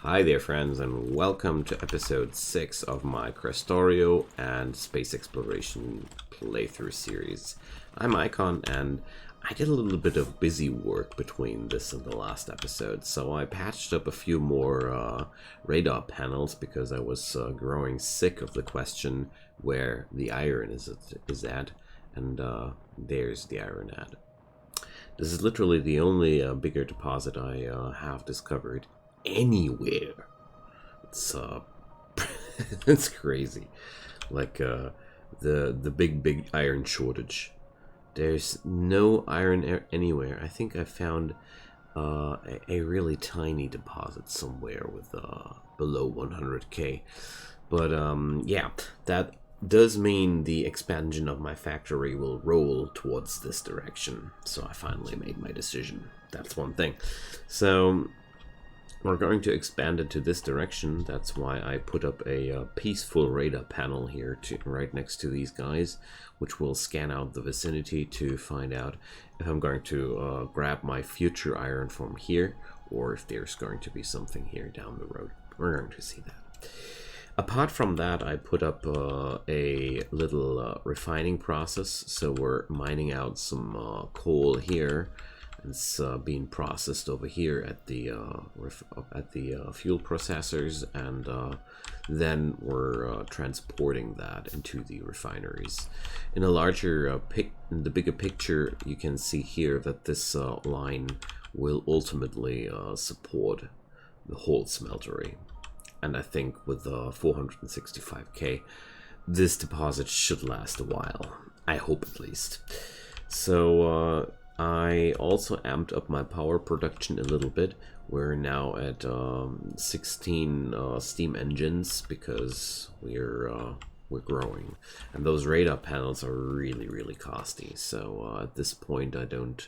Hi there friends, and welcome to episode 6 of my Krastorio and space exploration playthrough series. I'm Icon, and I did a little bit of busy work between this and the last episode, so I patched up a few more radar panels because I was growing sick of the question where the iron is at, and there's the iron at. This is literally the only bigger deposit I have discovered anywhere. It's it's crazy. Like the big iron shortage. There's no iron anywhere. I think I found a really tiny deposit somewhere with below 100k. But yeah, that does mean the expansion of my factory will roll towards this direction. So I finally made my decision. That's one thing. So we're going to expand it to this direction. That's why I put up a peaceful radar panel here right next to these guys, which will scan out the vicinity to find out if I'm going to grab my future iron from here, or if there's going to be something here down the road. We're going to see that. Apart from that, I put up a little refining process. So we're mining out some coal here. It's being processed over here at the fuel processors, and then we're transporting that into the refineries. In a larger in the bigger picture, you can see here that this line will ultimately support the whole smeltery. And I think with 465k, this deposit should last a while. I hope at least. So I also amped up my power production a little bit. We're now at 16 steam engines because we're growing, and those radar panels are really costly. So at this point, I don't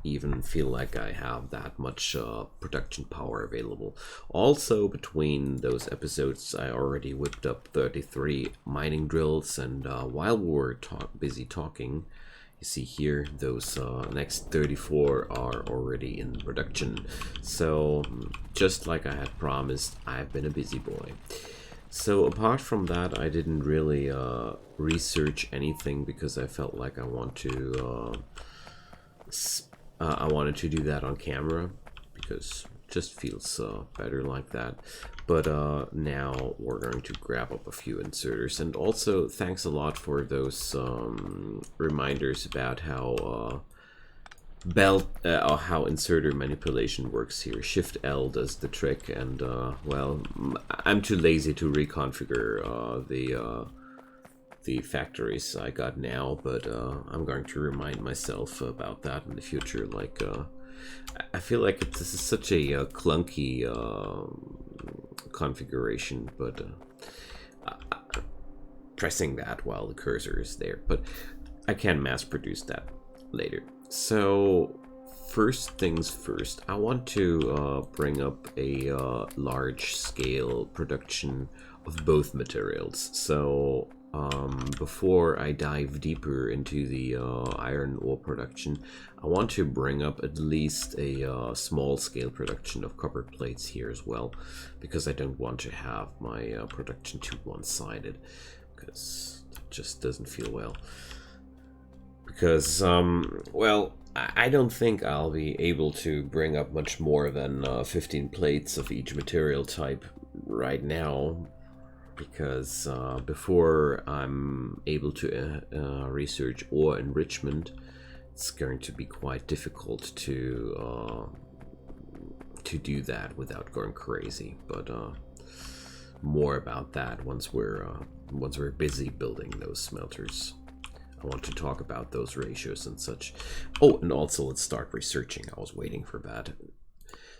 even feel like I have that much production power available. Also, between those episodes, I already whipped up 33 mining drills, and while we were busy talking, you see here, those next 34 are already in production. So, just like I had promised, I've been a busy boy. So, apart from that, I didn't really research anything because I felt like I wanted to do that on camera because it just feels better like that. But now we're going to grab up a few inserters, and also thanks a lot for those reminders about how how inserter manipulation works here. Shift L does the trick, and well, I'm too lazy to reconfigure the factories I got now, but I'm going to remind myself about that in the future. Like I feel like this is such a clunky configuration, but pressing that while the cursor is there, but I can mass produce that later. So first things first, I want to bring up a large scale production of both materials. So before I dive deeper into the iron ore production, I want to bring up at least a small scale production of copper plates here as well, because I don't want to have my production too one-sided, because it just doesn't feel well. Because, well, I don't think I'll be able to bring up much more than 15 plates of each material type right now, because before I'm able to research ore enrichment, it's going to be quite difficult to do that without going crazy. But more about that once we're busy building those smelters. I want to talk about those ratios and such. Oh, and also let's start researching. I was waiting for that.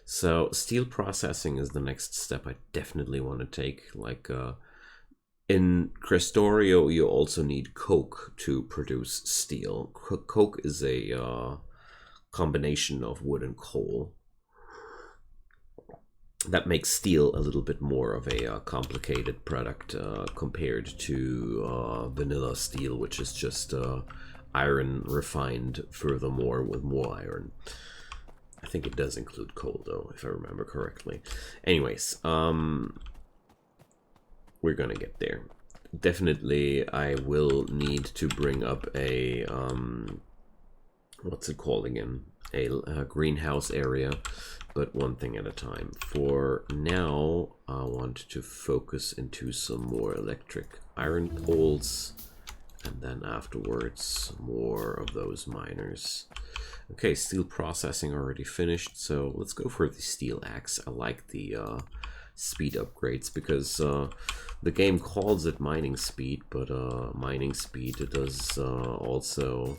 So steel processing is the next step I definitely want to take. Like in Krastorio, you also need coke to produce steel. Coke is a combination of wood and coal. That makes steel a little bit more of a complicated product compared to vanilla steel, which is just iron refined furthermore with more iron. I think it does include coal, though, if I remember correctly. Anyways, we're gonna get there. Definitely, I will need to bring up a, what's it called again? A greenhouse area, but one thing at a time. For now, I want to focus into some more electric iron poles, and then afterwards, more of those miners. Okay, steel processing already finished, so let's go for the steel axe. I like the speed upgrades because the game calls it mining speed, but mining speed does also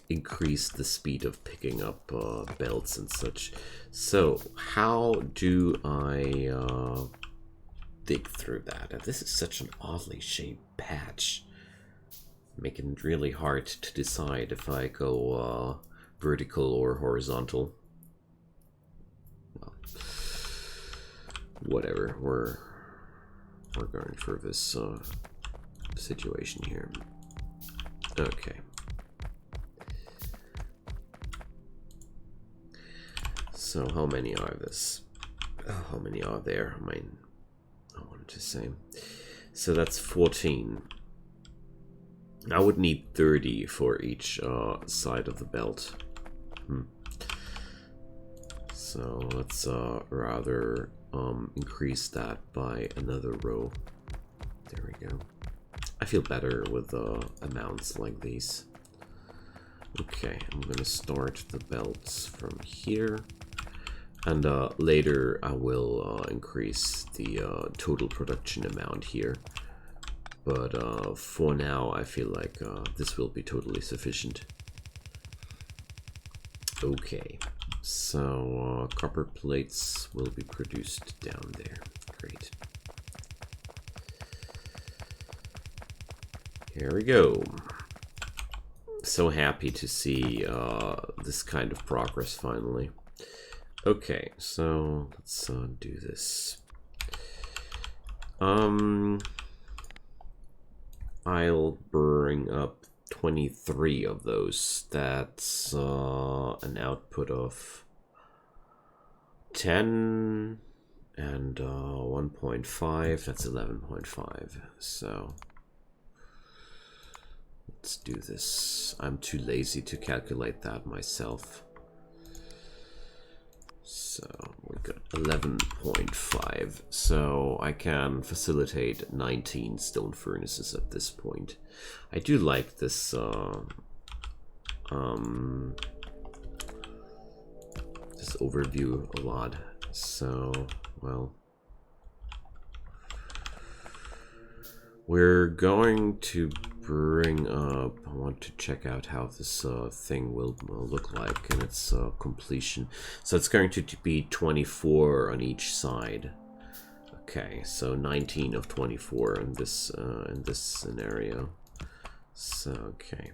increase the speed of picking up belts and such. So how do I dig through that? This is such an oddly shaped patch, making it really hard to decide if I go vertical or horizontal. Well, whatever, we're going for this situation here. Okay. So how many are this? Oh, how many are there? I mean, I wanted to say. So that's 14. I would need 30 for each side of the belt. So let's rather increase that by another row. There we go. I feel better with amounts like these. Okay, I'm gonna start the belts from here. And later I will increase the total production amount here. But for now, I feel like this will be totally sufficient. Okay, so copper plates will be produced down there. Great. Here we go. So happy to see this kind of progress finally. Okay, so let's do this. I'll bring up 23 of those. That's an output of 10 and 1.5. That's 11.5. So let's do this. I'm too lazy to calculate that myself. So we got 11.5, so I can facilitate 19 stone furnaces at this point. I do like this this overview a lot. So, well, we're going to bring up, I want to check out how this thing will look like in its completion. So it's going to be 24 on each side. Okay, so 19 of 24 in this scenario. So okay,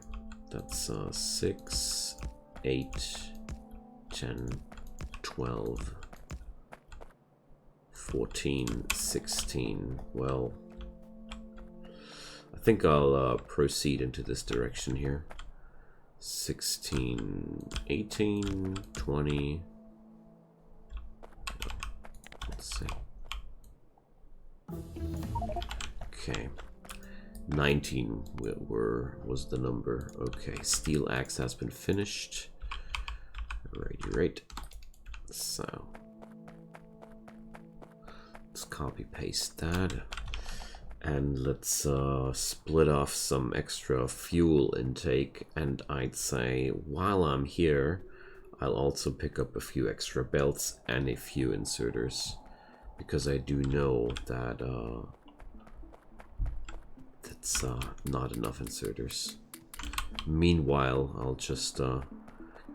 that's 6, 8, 10, 12, 14, 16. Well, I think I'll proceed into this direction here. 16, 18, 20. Let's see. Okay. 19 was the number. Okay, steel axe has been finished. Right. So let's copy paste that. And let's split off some extra fuel intake, and I'd say while I'm here I'll also pick up a few extra belts and a few inserters, because I do know that that's not enough inserters. Meanwhile, I'll just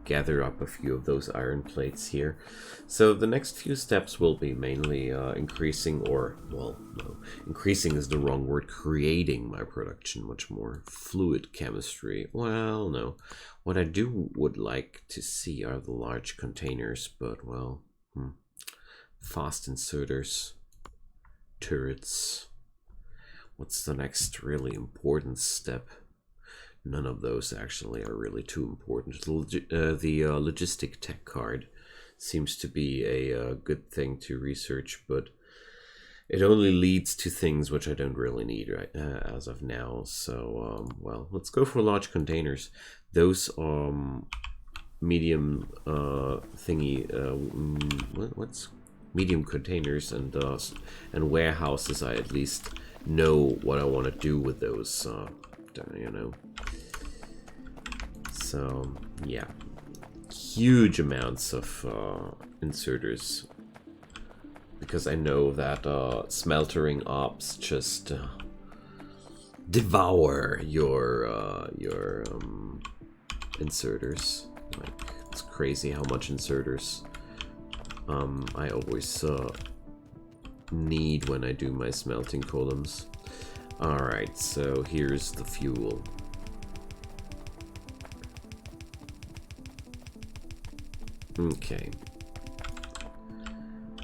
gather up a few of those iron plates here. So the next few steps will be mainly increasing, or, well, no, increasing is the wrong word, creating my production much more. Fluid chemistry, well, no. What I would like to see are the large containers, but, well, fast inserters, turrets. What's the next really important step? none of those actually are really too important. The logistic tech card seems to be a good thing to research, but it only leads to things which I don't really need right as of now. So, well, let's go for large containers. Those medium thingy. What's medium containers and warehouses? I at least know what I want to do with those. You know. So yeah, huge amounts of inserters. Because I know that smeltering ops just devour your inserters. Like, it's crazy how much inserters I always need when I do my smelting columns. Alright, so here's the fuel. Okay.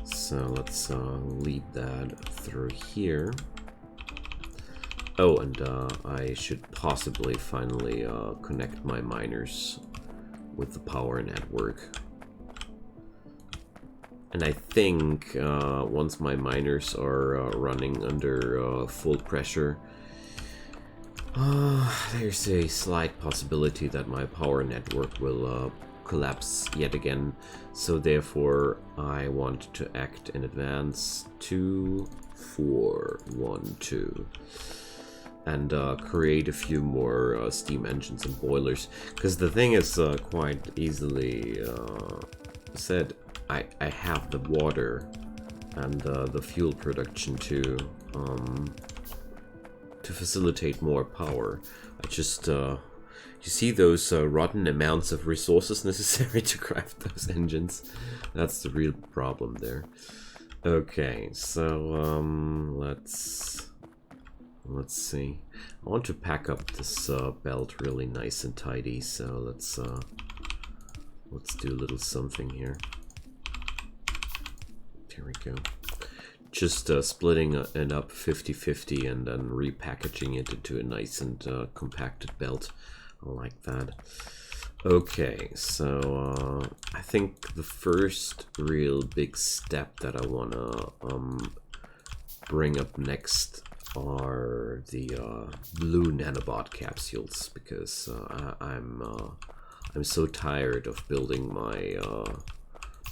So let's lead that through here. Oh, and I should possibly finally connect my miners with the power network. And I think once my miners are running under full pressure, there's a slight possibility that my power network will collapse yet again. So therefore I want to act in advance. 2, 4, 1, 2. And create a few more steam engines and boilers. Because the thing is quite easily said. I have the water and the fuel production to facilitate more power. I just you see those rotten amounts of resources necessary to craft those engines. That's the real problem there. Okay, so let's see. I want to pack up this belt really nice and tidy. So let's do a little something here. Here we go. Just splitting it up 50-50 and then repackaging it into a nice and compacted belt. I like that. Okay, so I think the first real big step that I want to bring up next are the blue nanobot capsules, because I'm so tired of building my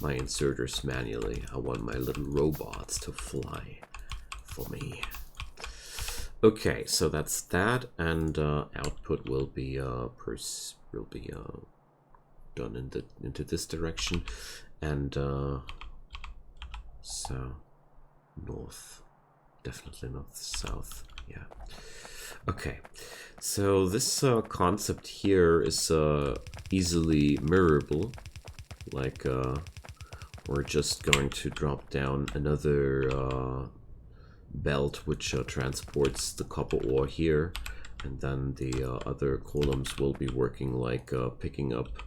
my inserters manually. I want my little robots to fly for me. Okay, so that's that, and output will be done into this direction, and so north, definitely north south. Yeah. Okay, so this concept here is easily mirrorable. Like we're just going to drop down another belt which transports the copper ore here, and then the other columns will be working like picking up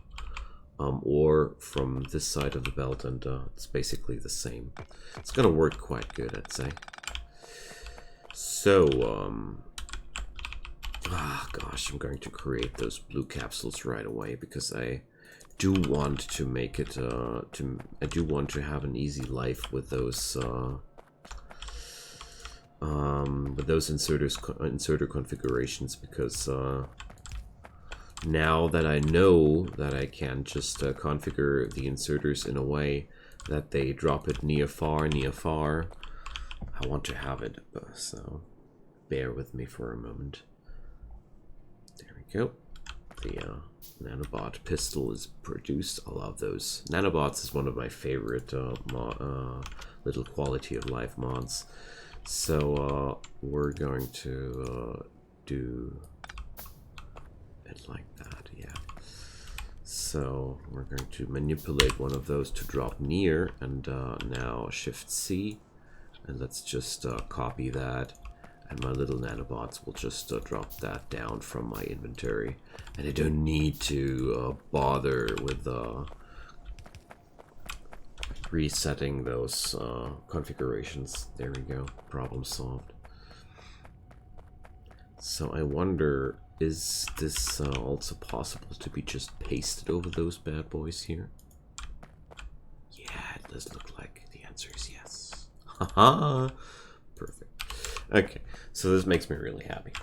ore from this side of the belt, and it's basically the same. It's gonna work quite good, I'd say. So gosh, I'm going to create those blue capsules right away, because I do want to make it I do want to have an easy life with those inserter configurations, because now that I know that I can just configure the inserters in a way that they drop it near far, I want to have it. So bear with me for a moment. There we go. The nanobot pistol is produced. I love those. Nanobots is one of my favorite little quality of life mods. So we're going to do it like that, yeah. So we're going to manipulate one of those to drop near, and now Shift C, and let's just copy that, and my little nanobots will just drop that down from my inventory, and I don't need to bother with resetting those configurations. There we go, problem solved. So I wonder, is this also possible to be just pasted over those bad boys here? Yeah, it does look like the answer is yes. Haha! Perfect. Okay, so this makes me really happy.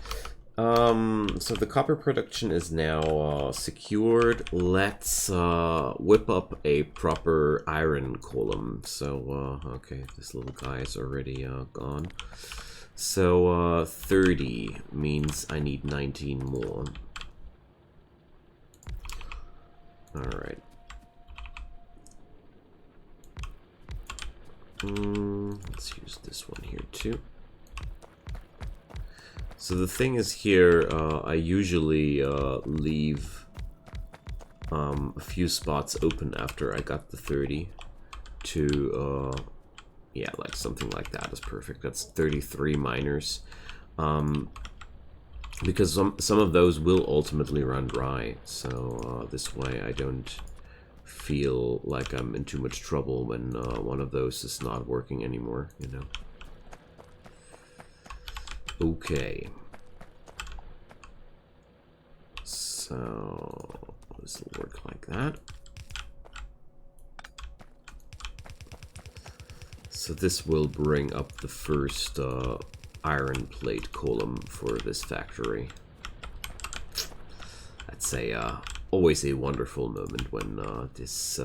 So the copper production is now secured. Let's whip up a proper iron column. So, okay, this little guy is already gone. So, 30 means I need 19 more. Alright. Let's use this one here too. So the thing is here, I usually leave a few spots open after I got the 30 to, yeah, like something like that is perfect. That's 33 miners. Because some of those will ultimately run dry, so this way I don't feel like I'm in too much trouble when one of those is not working anymore, you know. Okay. So this will work like that. So this will bring up the first iron plate column for this factory. That's a always a wonderful moment when this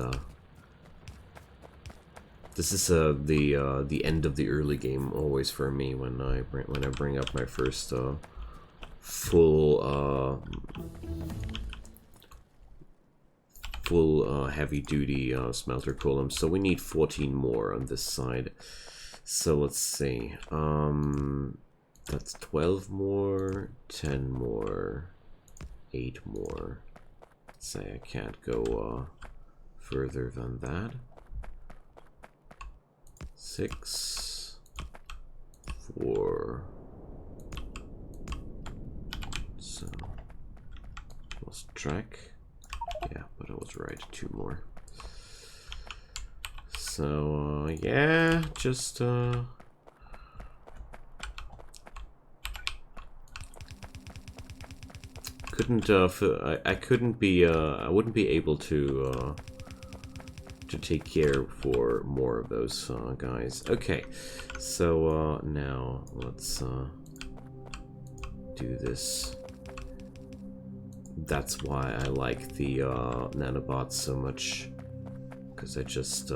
is the end of the early game always for me when I bring up my first full heavy duty smelter column. So we need 14 more on this side. So let's see. That's 12 more, 10 more, 8 more. Let's say I can't go further than that. 6, 4. So lost track. Yeah, but I was right. 2 more. So yeah, just couldn't I couldn't be I wouldn't be able to take care for more of those guys. Okay, so now let's do this. That's why I like the nanobots so much, because I just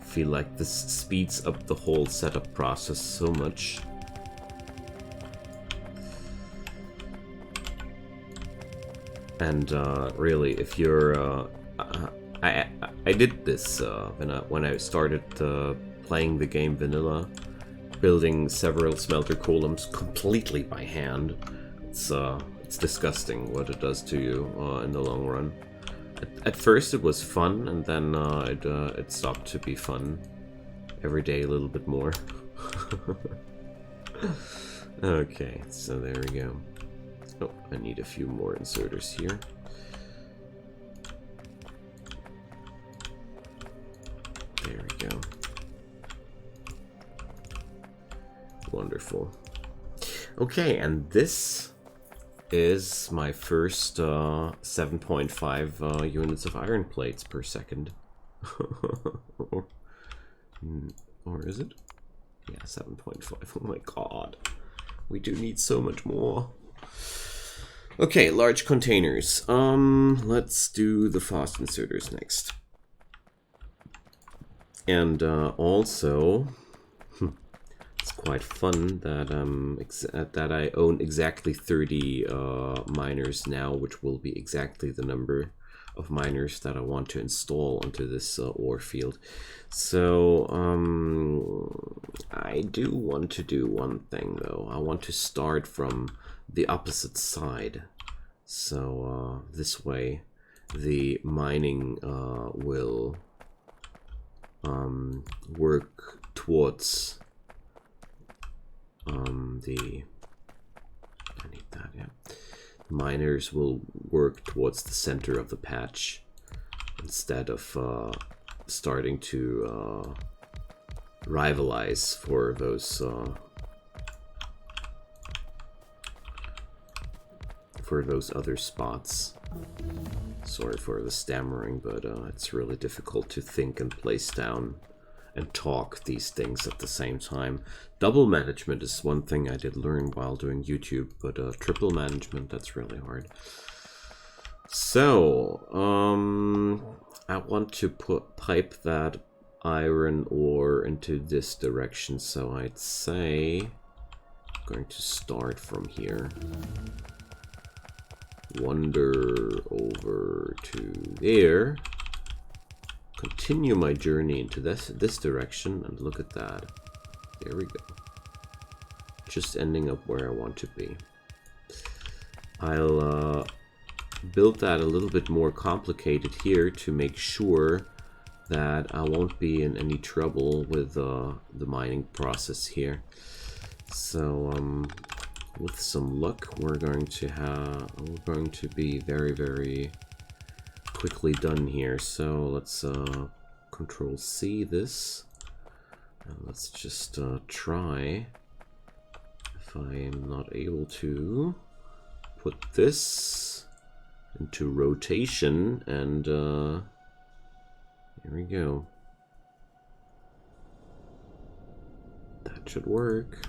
feel like this speeds up the whole setup process so much. And really, if you're I did this when I started playing the game vanilla, building several smelter columns completely by hand. It's disgusting what it does to you in the long run. At first it was fun, and then it stopped to be fun. Every day a little bit more. Okay, so there we go. Oh, I need a few more inserters here. There we go. Wonderful. Okay, and this is my first 7.5 units of iron plates per second. or is it? Yeah, 7.5. Oh my god. We do need so much more. Okay, large containers. Let's do the fast inserters next. And also, it's quite fun that that I own exactly 30 miners now, which will be exactly the number of miners that I want to install onto this ore field. So I do want to do one thing though. I want to start from the opposite side. So this way the mining will work towards I need that, yeah. Miners will work towards the center of the patch instead of starting to rivalize for those for those other spots. Sorry for the stammering, but it's really difficult to think and place down and talk these things at the same time. Double management is one thing I did learn while doing YouTube, but triple management, that's really hard. So, I want to pipe that iron ore into this direction, so I'd say I'm going to start from here. Wander over to there. Continue my journey into this direction, and look at that. There we go. Just ending up where I want to be. I'll build that a little bit more complicated here to make sure that I won't be in any trouble with the mining process here. So with some luck, we're going to be very, very quickly done here. So let's Control C this, and let's just try, if I am not able to, put this into rotation, and here we go. That should work.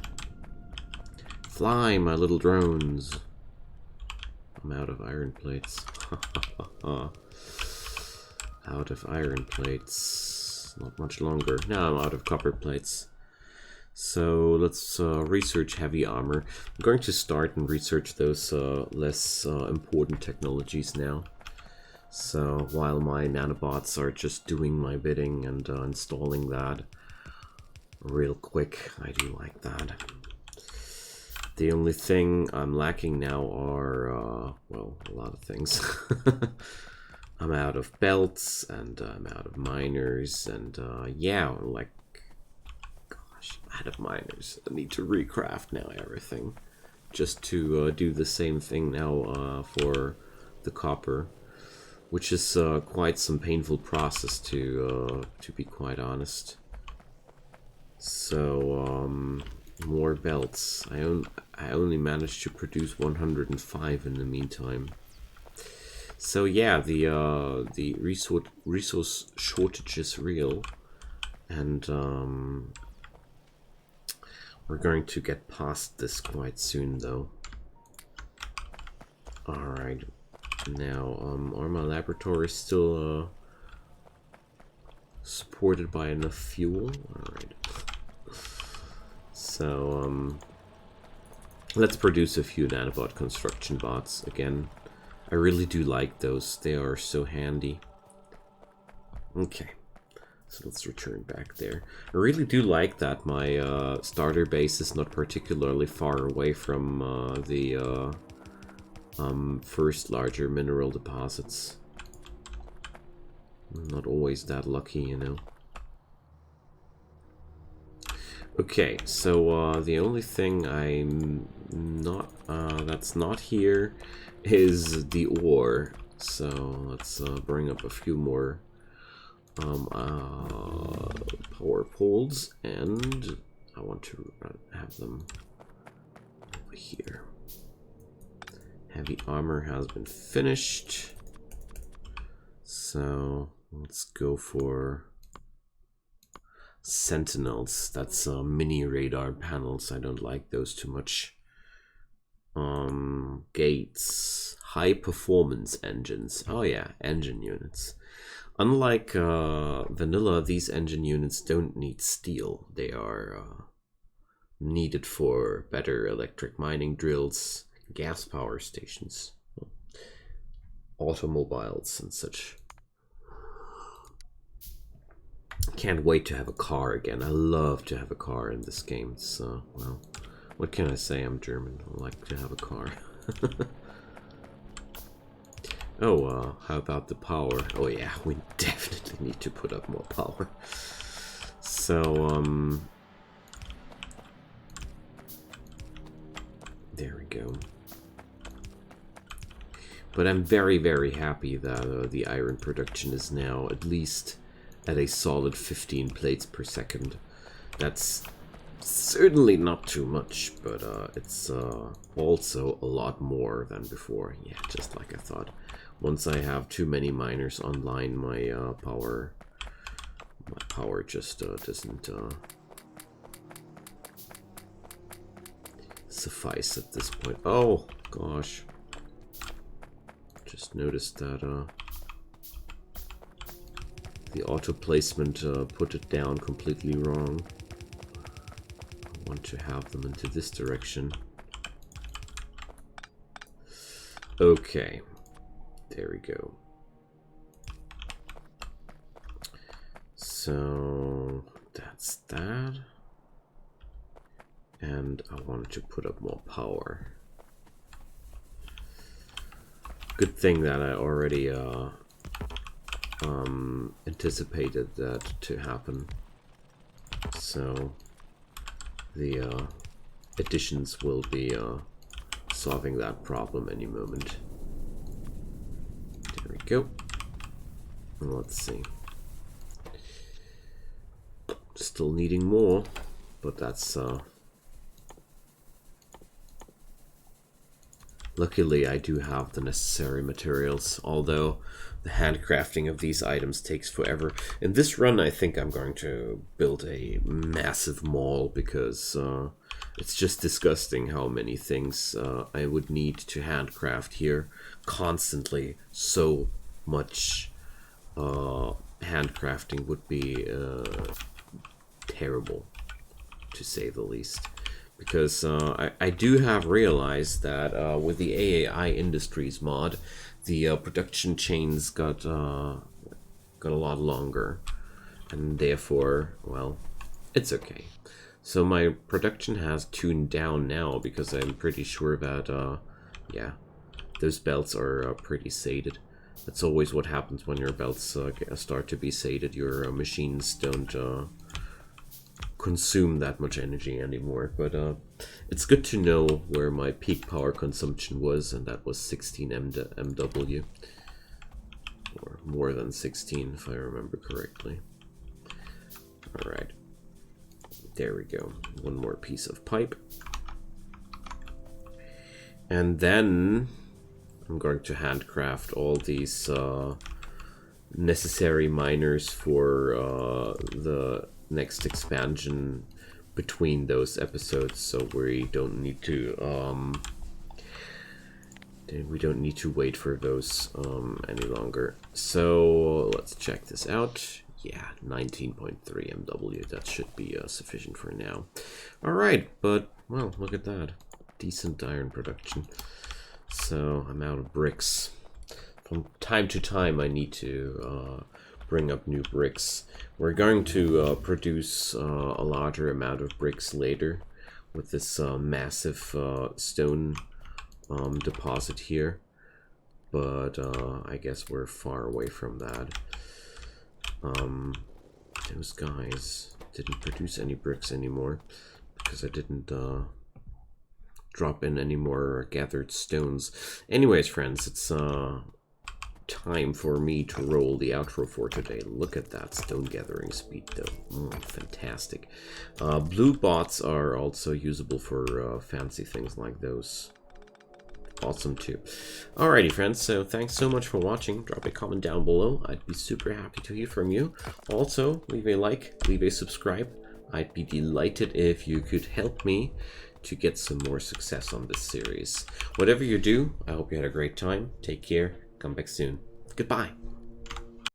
Fly, my little drones. I'm out of iron plates. Out of iron plates. Not much longer. Now I'm out of copper plates. So let's research heavy armor. I'm going to start and research those less important technologies now. So while my nanobots are just doing my bidding and installing that real quick, I do like that. The only thing I'm lacking now are, well, a lot of things. I'm out of belts, and I'm out of miners, and yeah, like, gosh, out of miners. I need to recraft now everything, just to do the same thing now for the copper, which is quite some painful process to be quite honest. So more belts. I only managed to produce 105 in the meantime. So yeah, the resource shortage is real, and we're going to get past this quite soon, though. All right, now are my laboratories still supported by enough fuel? All right. So let's produce a few nanobot construction bots again. I really do like those. They are so handy. Okay, so let's return back there. I really do like that my starter base is not particularly far away from the first larger mineral deposits. I'm not always that lucky, you know. Okay, so the only thing I'm not that's not here is the ore. So let's bring up a few more power poles, and I want to have them over here. Heavy armor has been finished, so let's go for sentinels. That's mini radar panels. I don't like those too much. Gates, high performance engines. Oh yeah, engine units. Unlike vanilla, these engine units don't need steel. They are needed for better electric mining drills, gas power stations, automobiles and such. Can't wait to have a car again. I love to have a car in this game. So, well, what can I say? I'm German. I like to have a car. Oh, how about the power? Oh yeah, we definitely need to put up more power. So, there we go. But I'm very, very happy that the iron production is now at least at a solid 15 plates per second. That's Certainly not too much, but it's also a lot more than before. Yeah, just like I thought. Once I have too many miners online, my power just doesn't suffice at this point. Oh gosh, just noticed that the auto placement put it down completely wrong. I want to have them into this direction. Okay, there we go. So that's that. And I wanted to put up more power. Good thing that I already anticipated that to happen. So the additions will be solving that problem any moment. There we go. Let's see. Still needing more, but that's luckily I do have the necessary materials, although the handcrafting of these items takes forever. In this run I think I'm going to build a massive mall, because it's just disgusting how many things I would need to handcraft here constantly. So much handcrafting would be terrible, to say the least. Because I do have realized that with the AAI Industries mod, the production chains got a lot longer, and therefore, well, it's okay. So my production has tuned down now, because I'm pretty sure that, yeah, those belts are pretty sated. That's always what happens when your belts start to be sated. Your machines don't consume that much energy anymore, but it's good to know where my peak power consumption was, and that was 16 MW, or more than 16 if I remember correctly. Alright, there we go. One more piece of pipe, and then I'm going to handcraft all these necessary miners for the next expansion between those episodes, so we don't need to wait for those any longer. So let's check this out. Yeah, 19.3 MW, that should be sufficient for now. Alright, but well, look at that, decent iron production. So I'm out of bricks. From time to time I need to bring up new bricks. We're going to produce a larger amount of bricks later with this massive stone deposit here, but I guess we're far away from that. Those guys didn't produce any bricks anymore because I didn't drop in any more gathered stones. Anyways, friends, it's time for me to roll the outro for today. Look at that stone gathering speed though. Fantastic. Blue bots are also usable for fancy things like those. Awesome too. Alrighty friends, so thanks so much for watching. Drop a comment down below. I'd be super happy to hear from you. Also, leave a like, leave a subscribe. I'd be delighted if you could help me to get some more success on this series. Whatever you do, I hope you had a great time. Take care. Come back soon. Goodbye.